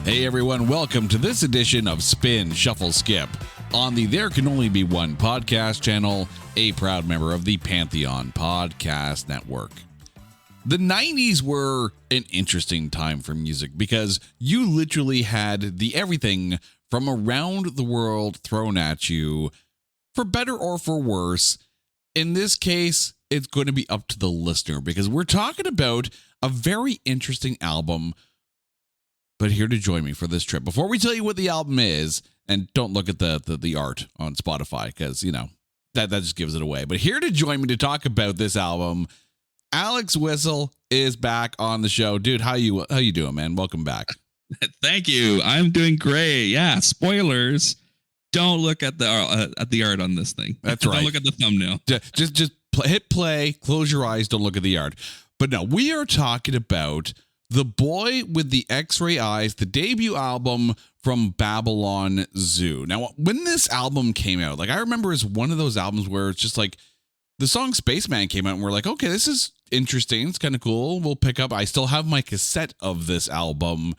Hey everyone, welcome to this edition of Spin, Shuffle, Skip on the There Can Only Be One podcast channel, a proud member of the Pantheon Podcast Network. The 90s were an interesting time for music because you literally had the everything from around the world thrown at you, for better or for worse. In this case, it's going to be up to the listener because we're talking about a very interesting album. But here to join me for this trip, before we tell you what the album is, and don't look at the art on Spotify because, you know, that just gives it away. But here to join me to talk about this album, Alex Whistle is back on the show. Dude, how you doing, man? Welcome back. Thank you. I'm doing great. Yeah, spoilers. Don't look at the art on this thing. That's right. Don't look at the thumbnail. Just hit play, close your eyes, don't look at the art. But no, we are talking about The Boy with the X-Ray Eyes, the debut album from Babylon Zoo. Now, when this album came out, like I remember it's one of those albums where it's just like the song Spaceman came out and we're like, okay, this is interesting. It's kind of cool. We'll pick up. I still have my cassette of this album,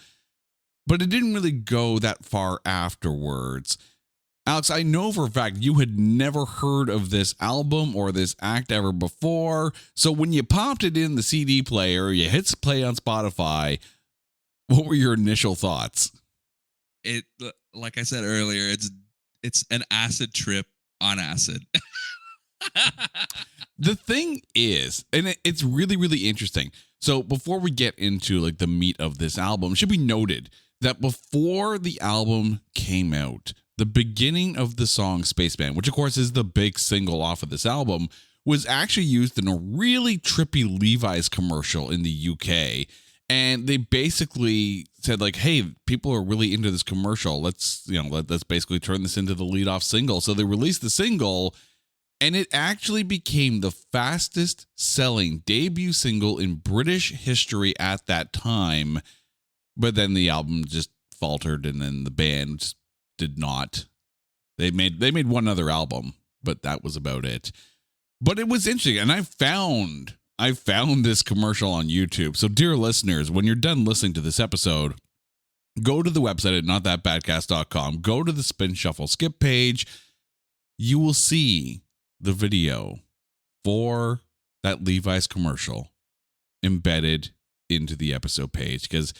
but it didn't really go that far afterwards. Alex, I know for a fact you had never heard of this album or this act ever before. So when you popped it in the CD player, you hit play on Spotify, what were your initial thoughts? It, like I said earlier, it's an acid trip on acid. The thing is, and it's really, really interesting. So before we get into like the meat of this album, it should be noted that before the album came out, the beginning of the song Spaceman, which of course is the big single off of this album, was actually used in a really trippy Levi's commercial in the UK. And they basically said like, hey, people are really into this commercial. Let's basically turn this into the lead-off single. So they released the single, and it actually became the fastest selling debut single in British history at that time. But then the album just faltered, and then the band just did not. They made one other album, but that was about it. But it was interesting, and I found this commercial on YouTube. So dear listeners, when you're done listening to this episode, go to the website at notthatbadcast.com, go to the Spin Shuffle Skip page. You will see the video for that Levi's commercial embedded into the episode page, because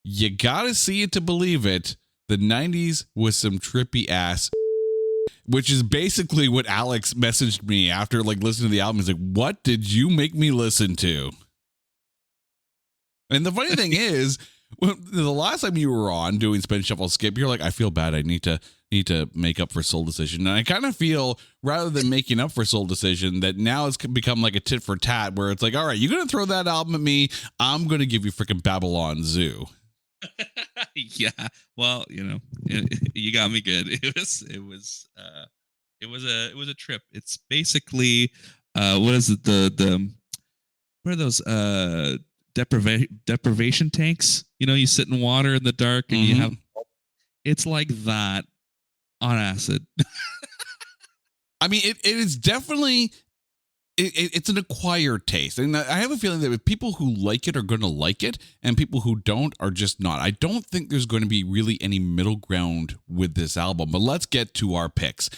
you gotta see it to believe it. The 90s was some trippy ass, which is basically what Alex messaged me after like listening to the album. He's like, what did you make me listen to? And the funny thing is, the last time you were on doing Spin Shuffle Skip, you're like, I feel bad. I need to make up for Soul Decision. And I kind of feel, rather than making up for Soul Decision, that now it's become like a tit for tat where it's like, all right, you're going to throw that album at me. I'm going to give you freaking Babylon Zoo. Yeah, well, you know, you got me good. It was a trip. It's basically what is it, the what are those deprivation tanks? You know, you sit in water in the dark and you have, it's like that on acid. I mean, it is definitely it's an acquired taste. And I have a feeling that people who like it are going to like it, and people who don't are just not. I don't think there's going to be really any middle ground with this album. But let's get to our picks.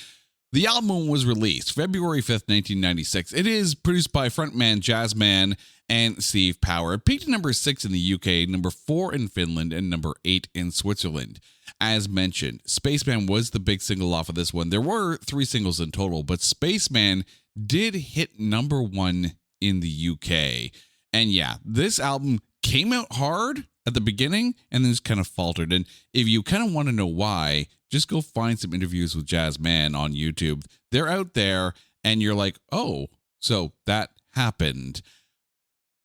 The album was released February 5th, 1996. It is produced by frontman Jazzman and Steve Power. It peaked at number 6 in the UK, number 4 in Finland, and number 8 in Switzerland. As mentioned, Spaceman was the big single off of this one. There were 3 singles in total, but Spaceman did hit number 1 in the UK. And yeah, this album came out hard at the beginning and then just kind of faltered. And if you kind of want to know why, just go find some interviews with Jazzman on YouTube. They're out there and you're like, oh, so that happened.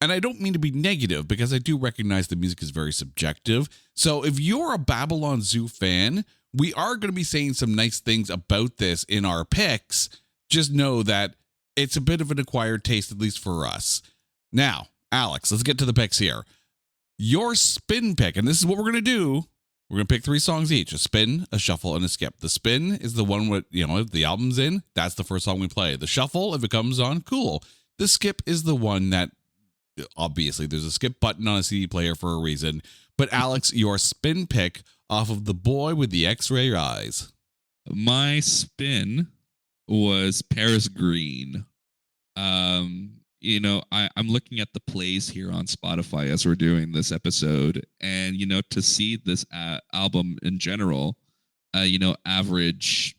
And I don't mean to be negative because I do recognize the music is very subjective. So if you're a Babylon Zoo fan, we are going to be saying some nice things about this in our picks. Just know that it's a bit of an acquired taste, at least for us. Now, Alex, let's get to the picks here. Your spin pick, and this is what we're going to do. We're going to pick 3 songs each, a spin, a shuffle, and a skip. The spin is the one with, the album's in. That's the first song we play. The shuffle, if it comes on, cool. The skip is the one that, obviously, there's a skip button on a CD player for a reason. But Alex, your spin pick off of The Boy with the X-Ray Eyes. My spin was Paris Green. I'm looking at the plays here on Spotify as we're doing this episode, and to see this album in general, average,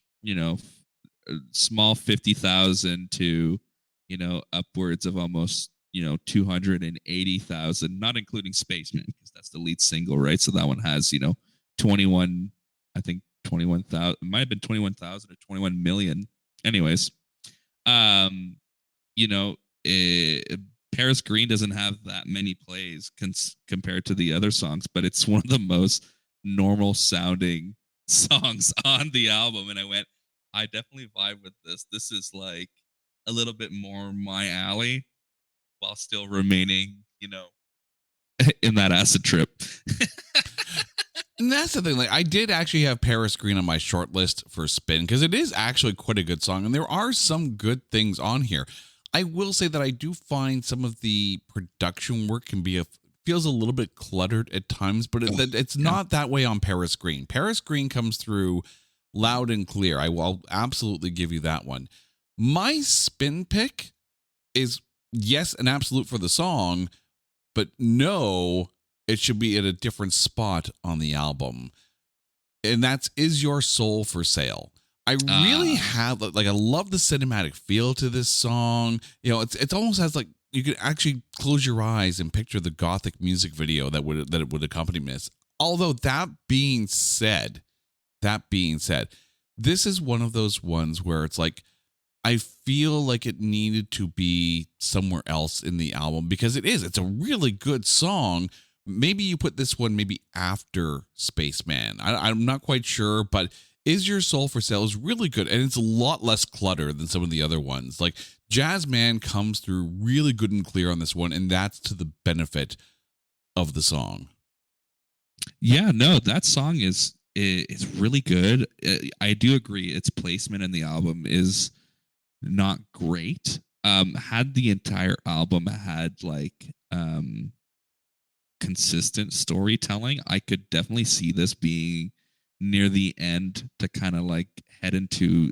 small 50,000 to upwards of almost 280,000, not including Spaceman because that's the lead single, right? So that one has 21, I think 21,000, it might have been 21,000 or 21 million. Anyways, um, you know, Paris Green doesn't have that many plays compared to the other songs, but it's one of the most normal sounding songs on the album. And I definitely vibe with this. This is like a little bit more my alley while still remaining, in that acid trip. And that's the thing. Like, I did actually have Paris Green on my short list for spin because it is actually quite a good song, and there are some good things on here. I will say that I do find some of the production work feels a little bit cluttered at times, but it's not that way on Paris Green. Paris Green comes through loud and clear. I will absolutely give you that one. My spin pick is, yes, an absolute for the song, but no, it should be at a different spot on the album. And that's Is Your Soul for Sale? I really have, like, I love the cinematic feel to this song. It's almost has like, you could actually close your eyes and picture the gothic music video that it would accompany this. Although that being said, this is one of those ones where it's like, I feel like it needed to be somewhere else in the album because it's a really good song. Maybe you put this one maybe after Spaceman. I'm not quite sure, but Is Your Soul for Sale is really good, and it's a lot less clutter than some of the other ones. Like, Jazzman comes through really good and clear on this one, and that's to the benefit of the song. Yeah, no, that song is really good. I do agree its placement in the album is not great. Had the entire album had like consistent storytelling, I could definitely see this being near the end to kind of like head into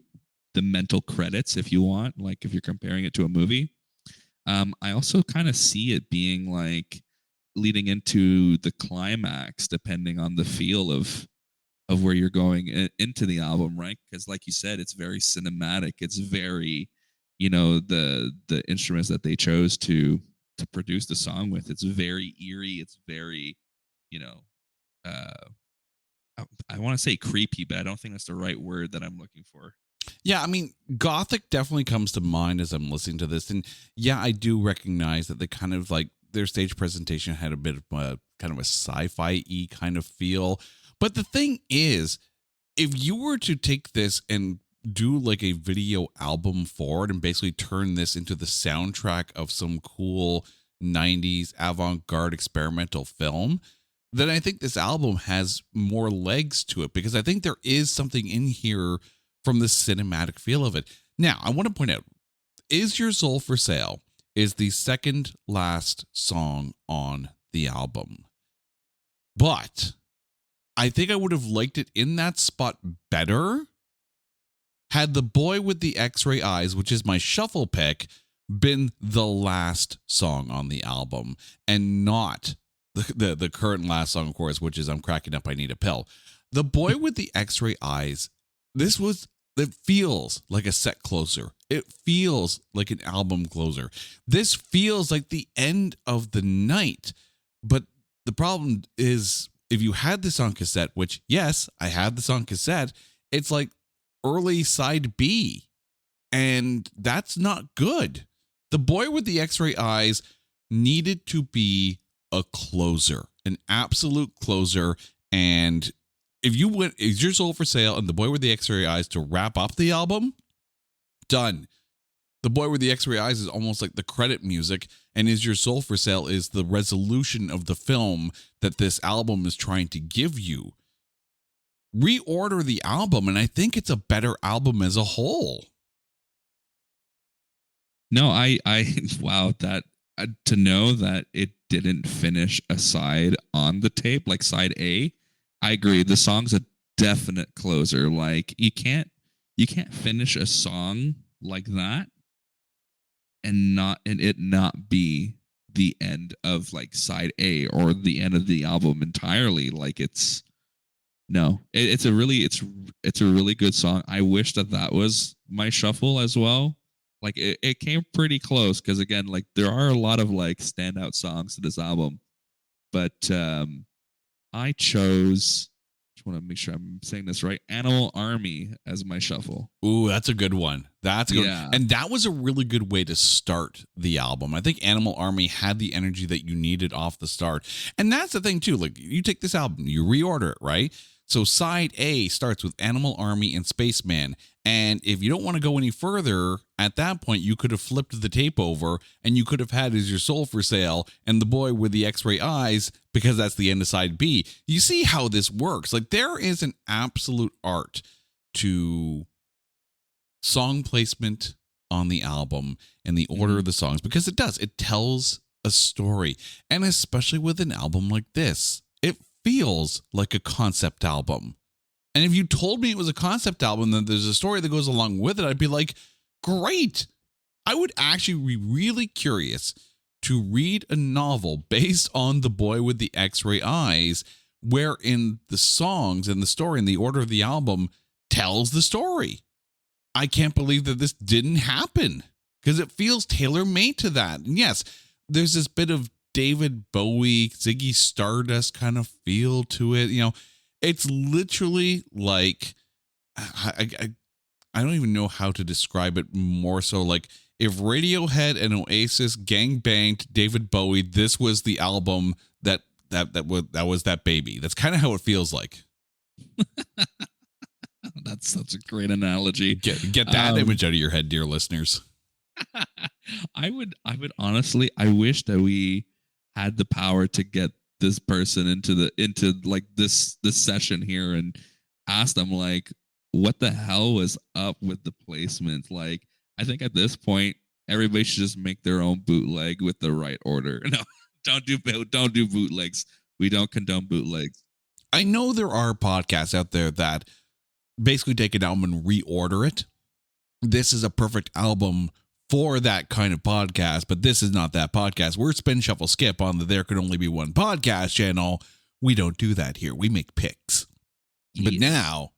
the mental credits if you want, like if you're comparing it to a movie. I also kind of see it being like leading into the climax depending on the feel of where you're going into the album, right? Because like you said, it's very cinematic. It's very, the instruments that they chose to produce the song with. It's very eerie. It's very, uh, I want to say creepy, but I don't think that's the right word that I'm looking for. Yeah, I mean, gothic definitely comes to mind as I'm listening to this. And yeah, I do recognize that they kind of like their stage presentation had a bit of a kind of a sci-fi-y kind of feel. But the thing is, if you were to take this and do like a video album for it and basically turn this into the soundtrack of some cool 90s avant-garde experimental film, then I think this album has more legs to it because I think there is something in here from the cinematic feel of it. Now, I want to point out, Is Your Soul for Sale is the second last song on the album. But I think I would have liked it in that spot better had The Boy with the X-Ray Eyes, which is my shuffle pick, been the last song on the album and not the current last song, of course, which is I'm Cracking Up, I Need a Pill. The Boy with the X-Ray Eyes, it feels like a set closer. It feels like an album closer. This feels like the end of the night. But the problem is, if you had this on cassette, which, yes, I had this on cassette, it's like early side B. And that's not good. The Boy with the X-Ray Eyes needed to be a closer, an absolute closer. And if you went Is Your Soul for Sale and The Boy with the X-Ray Eyes to wrap up the album, done. The Boy with the X-Ray Eyes is almost like the credit music, and Is Your Soul for Sale is the resolution of the film that this album is trying to give you. Reorder the album, and I think it's a better album as a whole. No, I wow, that to know that it didn't finish a side on the tape, like side A. I agree. The song's a definite closer. Like you can't finish a song like that and it not be the end of like side A or the end of the album entirely. Like it's no, it's a really good song. I wish that was my shuffle as well. Like it came pretty close because again, like there are a lot of like standout songs to this album, but I chose. Just want to make sure I'm saying this right. Animal Army as my shuffle. Ooh, that's a good one. That's a good one. Yeah. And that was a really good way to start the album. I think Animal Army had the energy that you needed off the start. And that's the thing, too. Like, you take this album, you reorder it, right? So side A starts with Animal Army and Spaceman. And if you don't want to go any further, at that point, you could have flipped the tape over and you could have had Is Your Soul for Sale and The Boy with the X-Ray Eyes, because that's the end of side B. You see how this works. Like, there is an absolute art to song placement on the album and the order of the songs, because it does. It tells a story. And especially with an album like this, it feels like a concept album. And if you told me it was a concept album, then there's a story that goes along with it, I'd be like, great. I would actually be really curious to read a novel based on The Boy with the X-Ray Eyes, wherein the songs and the story and the order of the album tells the story. I can't believe that this didn't happen, because it feels tailor-made to that. And yes, there's this bit of David Bowie, Ziggy Stardust kind of feel to it. You know, it's literally like, I don't even know how to describe it more so. Like if Radiohead and Oasis gang banged David Bowie, this was the album that was that baby. That's kind of how it feels like. That's such a great analogy. Get that image out of your head, dear listeners. I would honestly, I wish that we had the power to get this person into like this session here and ask them like what the hell was up with the placement. Like I think at this point everybody should just make their own bootleg with the right order. No, don't do bootlegs. We don't condone bootlegs. I know there are podcasts out there that basically take an album and reorder it. This is a perfect album for that kind of podcast, but this is not that podcast. We're Spin Shuffle Skip on the There Could Only Be One podcast channel. We don't do that here. We make picks. But now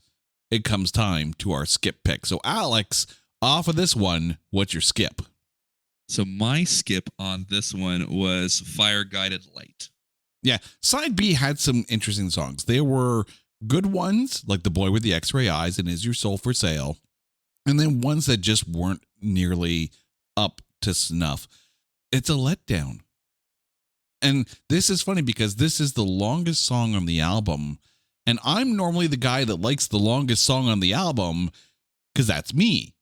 it comes time to our skip pick. So Alex, off of this one, what's your skip? So my skip on this one was Fire Guided Light. Yeah, side B had some interesting songs. There were good ones, like The Boy with the X-Ray Eyes and Is Your Soul for Sale, and then ones that just weren't nearly up to snuff. It's a letdown. And this is funny because this is the longest song on the album, and I'm normally the guy that likes the longest song on the album because that's me.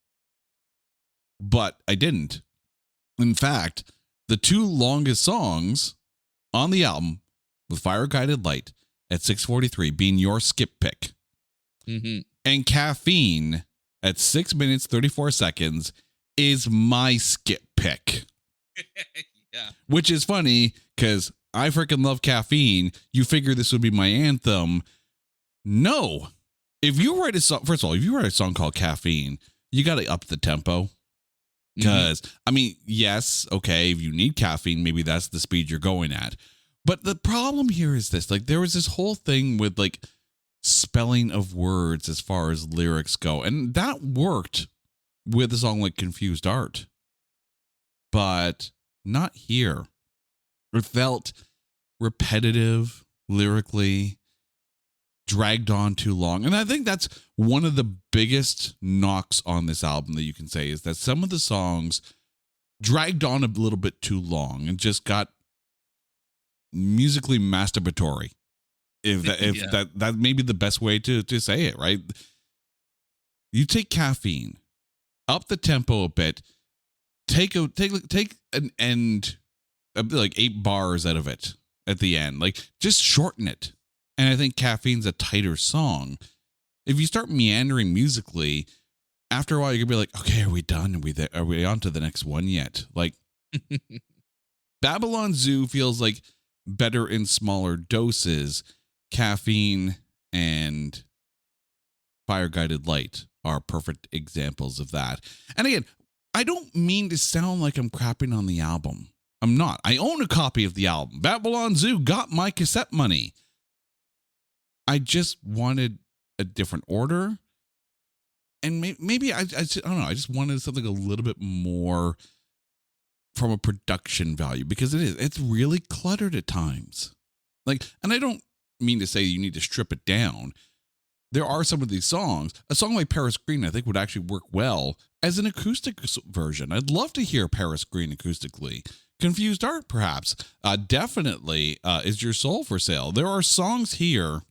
But I didn't. In fact, the two longest songs on the album, with Fire Guided Light at 6:43 being your skip pick, and Caffeine at 6 minutes 34 seconds is my skip pick. Yeah. Which is funny because I freaking love Caffeine. You figure this would be my anthem. No. If you write a song, first of all, if you write a song called Caffeine, you got to up the tempo. Because, I mean, yes, okay, if you need caffeine, maybe that's the speed you're going at. But the problem here is this. Like, there was this whole thing with, like, spelling of words as far as lyrics go. And that worked with a song like Confused Art. But not here. It felt repetitive lyrically, dragged on too long. And I think that's one of the biggest knocks on this album that you can say is that some of the songs dragged on a little bit too long and just got musically masturbatory. If that may be the best way to say it, right? You take Caffeine, up the tempo a bit, take an end, like 8 bars out of it at the end, like just shorten it. And I think Caffeine's a tighter song. If you start meandering musically, after a while you're gonna be like, okay, are we done? Are we on to the next one yet? Like, Babylon Zoo feels like better in smaller doses. Caffeine and Fire Guided Light are perfect examples of that. And again, I don't mean to sound like I'm crapping on the album. I'm not. I own a copy of the album. Babylon Zoo got my cassette money. I just wanted a different order. And maybe I don't know. I just wanted something a little bit more from a production value, because it's really cluttered at times. Like, and I don't mean to say you need to strip it down. There are some of these songs. A song like Paris Green, I think, would actually work well as an acoustic version. I'd love to hear Paris Green acoustically. Confused Art, perhaps. Definitely Is Your Soul for Sale. There are songs here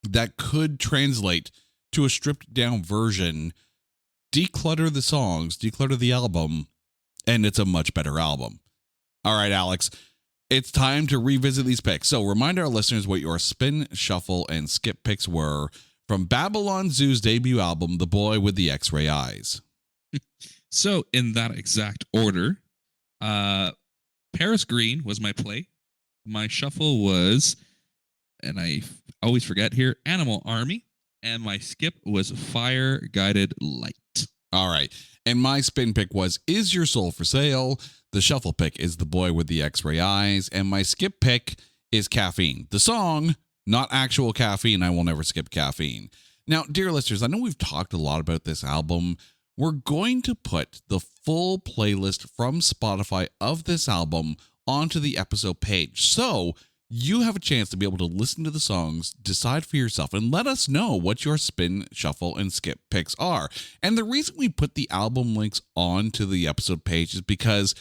that could translate to a stripped down version, declutter the songs, declutter the album, and it's a much better album. All right, Alex, it's time to revisit these picks. So remind our listeners what your spin, shuffle, and skip picks were from Babylon Zoo's debut album, The Boy with the X-Ray Eyes. So in that exact order, Paris Green was my play. My shuffle was, and I always forget here, Animal Army. And my skip was Fire Guided Light. All right. And my spin pick was Is Your Soul for Sale? The shuffle pick is The Boy with the X-Ray Eyes. And my skip pick is Caffeine. The song, not actual caffeine. I will never skip caffeine. Now, dear listeners, I know we've talked a lot about this album. We're going to put the full playlist from Spotify of this album onto the episode page. So you have a chance to be able to listen to the songs, decide for yourself, and let us know what your spin, shuffle, and skip picks are. And the reason we put the album links onto the episode page is because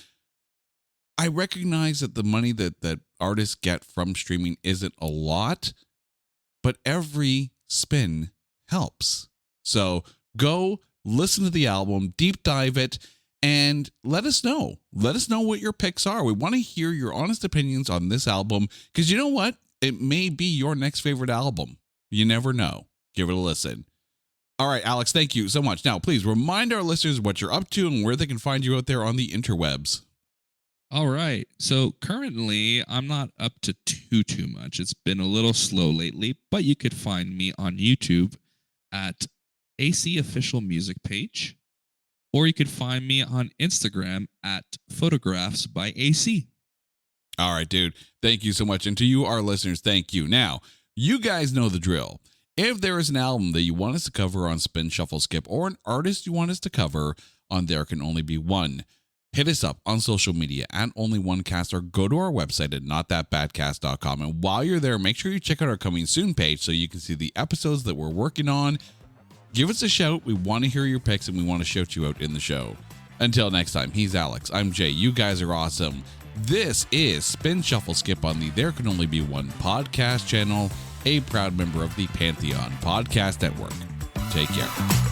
I recognize that the money that artists get from streaming isn't a lot, but every spin helps. So go listen to the album, deep dive it, and let us know. Let us know what your picks are. We want to hear your honest opinions on this album, because you know what? It may be your next favorite album. You never know. Give it a listen. All right, Alex, thank you so much. Now, please remind our listeners what you're up to and where they can find you out there on the interwebs. All right. So currently, I'm not up to too much. It's been a little slow lately, but you could find me on YouTube at AC Official Music Page. Or you could find me on Instagram at Photographs by AC. All right, dude. Thank you so much. And to you, our listeners, thank you. Now, you guys know the drill. If there is an album that you want us to cover on Spin, Shuffle, Skip, or an artist you want us to cover on There Can Only Be One, hit us up on social media at OnlyOneCast, or go to our website at notthatbadcast.com. And while you're there, make sure you check out our Coming Soon page so you can see the episodes that we're working on. Give us a shout. We want to hear your picks, and we want to shout you out in the show. Until next time, he's Alex. I'm Jay. You guys are awesome. This is Spin, Shuffle, Skip on the There Can Only Be One podcast channel, a proud member of the Pantheon Podcast Network. Take care.